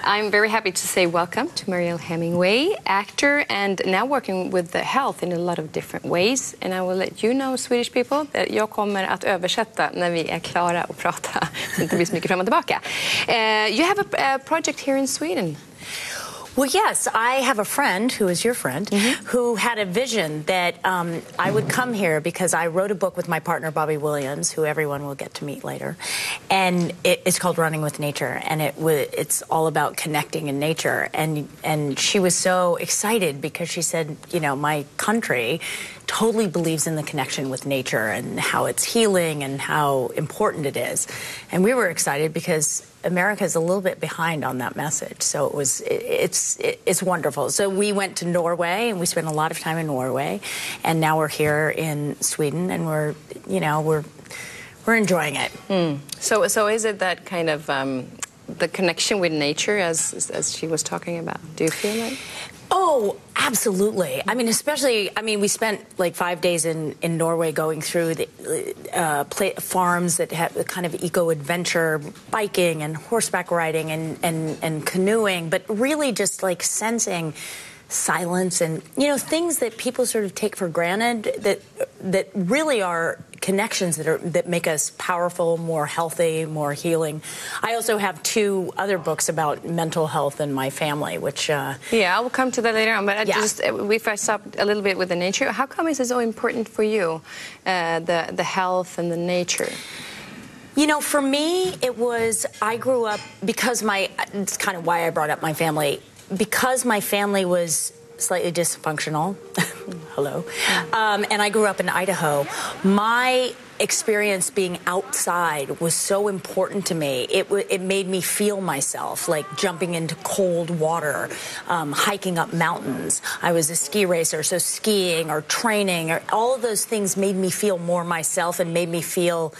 I'm very happy to say welcome to Mariel Hemingway, actor and now working with the health in a lot of different ways. And I will let you know, Swedish people, that jag kommer att översätta när vi är klara att prata, så det inte blir så mycket fram och tillbaka. You have a project here in Sweden. Well, yes, I have a friend who is your friend who had a vision that I would come here because I wrote a book with my partner, Bobby Williams, who everyone will get to meet later. And it's called Running with Nature. And it's all about connecting in nature. And she was so excited because she said, you know, my country totally believes in the connection with nature and how it's healing and how important it is. And we were excited because America is a little bit behind on that message, so it's wonderful. So we went to Norway, and we spent a lot of time in Norway, and now we're here in Sweden, and we're enjoying it. So is it that kind of the connection with nature, as she was talking about? Do you feel like? Oh, absolutely. I mean, we spent like 5 days in Norway going through the farms that have a kind of eco-adventure, biking and horseback riding and canoeing, but really just like sensing silence and, you know, things that people sort of take for granted that really are connections that make us powerful, more healthy, more healing. I also have 2 other books about mental health in my family, which yeah, I will come to that later on. But if I stop a little bit with the nature, how come is it so important for you, the health and the nature? You know, for me, I grew up because it's kind of why I brought up my family, because my family was slightly dysfunctional. Hello. And I grew up in Idaho. My experience being outside was so important to me. It made me feel myself, like jumping into cold water, hiking up mountains. I was a ski racer, so skiing or training, or all of those things made me feel more myself and made me feel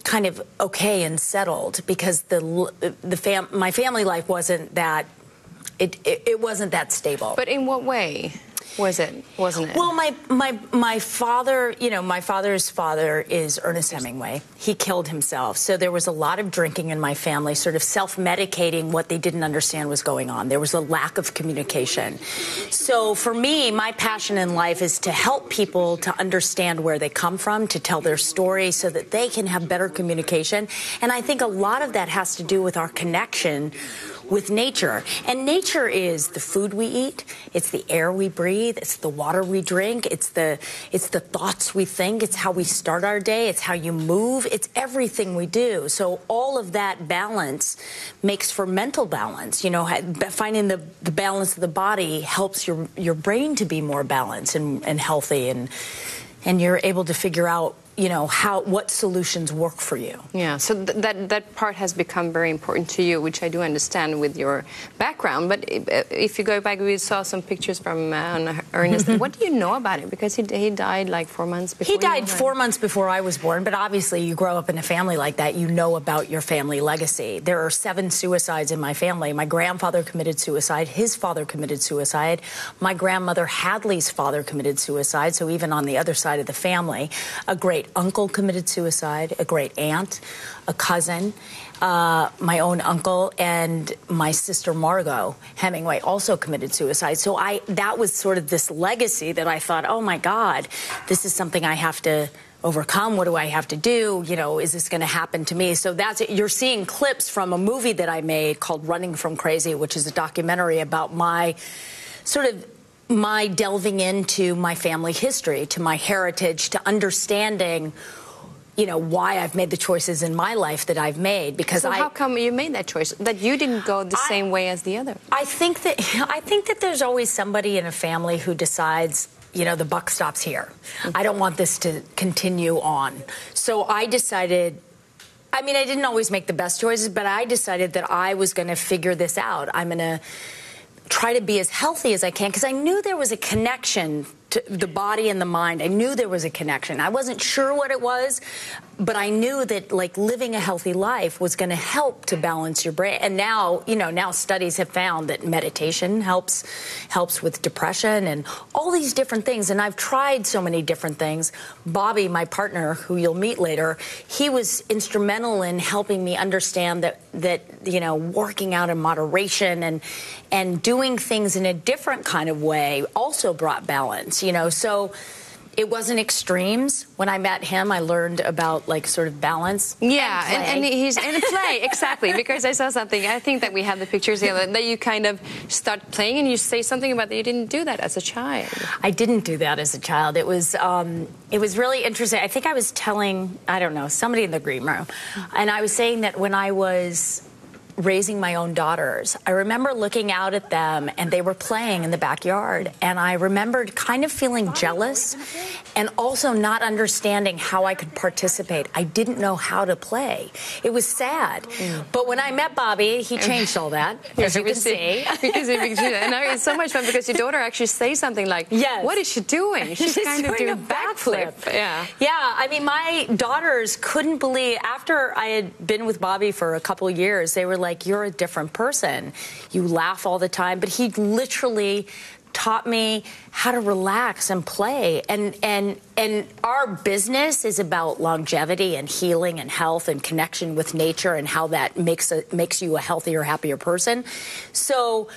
kind of okay and settled, because my family life wasn't that. It wasn't that stable. But in what way wasn't it? Well, my father, you know, my father's father is Ernest Hemingway. He killed himself. So there was a lot of drinking in my family, sort of self-medicating what they didn't understand was going on. There was a lack of communication. So for me, my passion in life is to help people to understand where they come from, to tell their story so that they can have better communication. And I think a lot of that has to do with our connection with nature. And nature is the food we eat, it's the air we breathe, it's the water we drink, it's the thoughts we think, it's how we start our day, it's how you move, it's everything we do. So all of that balance makes for mental balance. You know, finding the balance of the body helps your brain to be more balanced and healthy, and you're able to figure out, you know, what solutions work for you. Yeah, so that part has become very important to you, which I do understand with your background. But if you go back, we saw some pictures from Ernest. What do you know about it? Because he died like 4 months before. He died 4 months before I was born, but obviously you grow up in a family like that, you know about your family legacy. There are 7 suicides in my family. My grandfather committed suicide. His father committed suicide. My grandmother Hadley's father committed suicide. So even on the other side of the family, a great uncle committed suicide, a great aunt, a cousin, my own uncle, and my sister Margot Hemingway also committed suicide. So that was sort of this legacy that I thought, oh my God, this is something I have to overcome. What do I have to do? You know, is this going to happen to me? So that's it. You're seeing clips from a movie that I made called Running from Crazy, which is a documentary about my delving into my family history, to my heritage, to understanding, you know, why I've made the choices in my life that I've made. Because so how come you made that choice? That you didn't go the same way as the other? I think that there's always somebody in a family who decides, you know, the buck stops here. I don't want this to continue on. So I decided, I mean, I didn't always make the best choices, but I decided that I was going to figure this out. I'm going to try to be as healthy as I can, because I knew there was a connection to the body and the mind. I knew there was a connection. I wasn't sure what it was, But I knew that like living a healthy life was going to help to balance your brain. And now, now studies have found that meditation helps with depression and all these different things. And I've tried so many different things. Bobby, my partner, who you'll meet later, he was instrumental in helping me understand that working out in moderation and doing things in a different kind of way also brought balance, so it wasn't extremes. When I met him, I learned about like sort of balance. Yeah, and he's in play, exactly, because I saw something. I think that we have the pictures here that you kind of start playing and you say something about that you didn't do that as a child. I didn't do that as a child. It was really interesting. I think I was telling, I don't know, somebody in the green room, and I was saying that when I was raising my own daughters, I remember looking out at them and they were playing in the backyard, and I remembered kind of feeling jealous and also not understanding how I could participate. I didn't know how to play. It was sad. But when I met Bobby, he changed all that, as you can see. And it's so much fun because your daughter actually says something like, yes. What is she doing? She's kind of doing a backflip. Yeah, I mean, my daughters couldn't believe, after I had been with Bobby for a couple of years, they were like, you're a different person. You laugh all the time. But he literally taught me how to relax and play. And our business is about longevity and healing and health and connection with nature and how that makes you a healthier, happier person. So,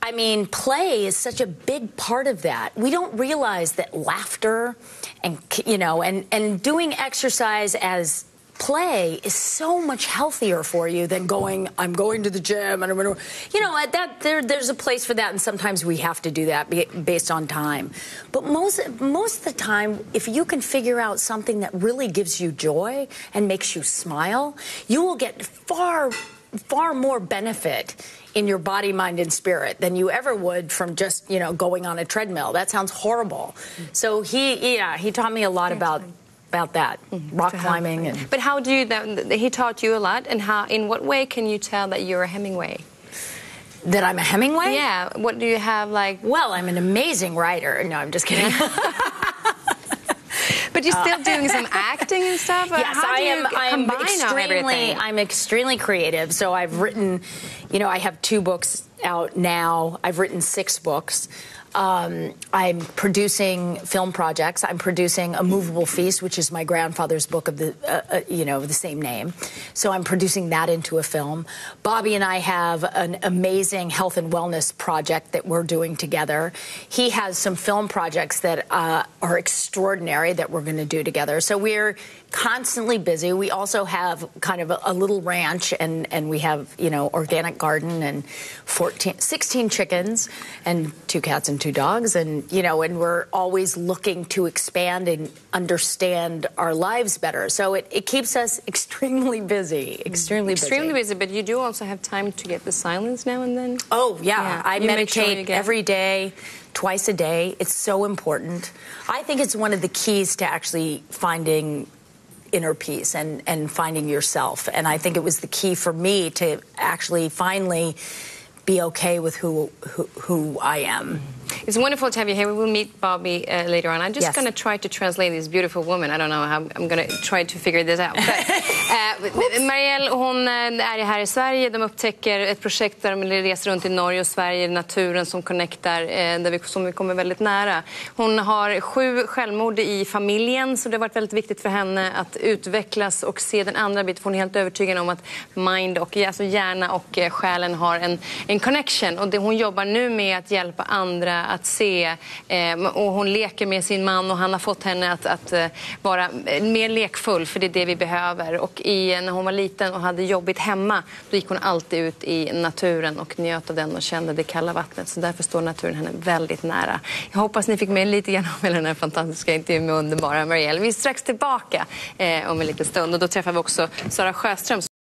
I mean, play is such a big part of that. We don't realize that laughter and, and doing exercise as play is so much healthier for you than I'm going to the gym and I'm going to, there's a place for that, and sometimes we have to do that based on time. But most of the time, if you can figure out something that really gives you joy and makes you smile, you will get far more benefit in your body, mind, and spirit than you ever would from just, going on a treadmill. That sounds horrible. So he taught me a lot about that, rock climbing. But how do you, he taught you a lot, and in what way can you tell that you're a Hemingway? That I'm a Hemingway? Yeah, what do you have like? Well, I'm an amazing writer. No, I'm just kidding. But you're still doing some acting and stuff? Yes, I'm extremely creative. So I've written, I have 2 books out now. I've written 6 books. I'm producing film projects. I'm producing A Movable Feast, which is my grandfather's book of the same name. So I'm producing that into a film. Bobby and I have an amazing health and wellness project that we're doing together. He has some film projects that are extraordinary that we're going to do together. So we're constantly busy. We also have kind of a little ranch, and we have, organic garden and 16 chickens and 2 cats and 2 dogs, and and we're always looking to expand and understand our lives better. So it keeps us extremely busy, extremely busy. But you do also have time to get the silence now and then? Oh, yeah. I meditate every day, twice a day. It's so important. I think it's one of the keys to actually finding inner peace and finding yourself. And I think it was the key for me to actually finally be okay with who I am. It's wonderful to have you here. We will meet Bobby later on. I'm just going to try to translate this beautiful woman. I don't know how I'm going to try to figure this out. Mariel, hon är här i Sverige. De upptäcker ett projekt där de reser runt i Norge och Sverige, naturen som connectar, som vi kommer väldigt nära. Hon har 7 självmord i familjen, så det har varit väldigt viktigt för henne att utvecklas och se den andra biten. Hon är helt övertygad om att alltså hjärna och själen har en connection. Och hon jobbar nu med att hjälpa andra att se, och hon leker med sin man, och han har fått henne att vara mer lekfull, för det är det vi behöver. Och när hon var liten och hade jobbigt hemma, då gick hon alltid ut i naturen och njöt av den och kände det kalla vattnet. Så därför står naturen henne väldigt nära. Jag hoppas ni fick med lite grann om den här fantastiska intervjun med underbara Mariel. Vi är strax tillbaka om en liten stund, och då träffar vi också Sara Sjöström.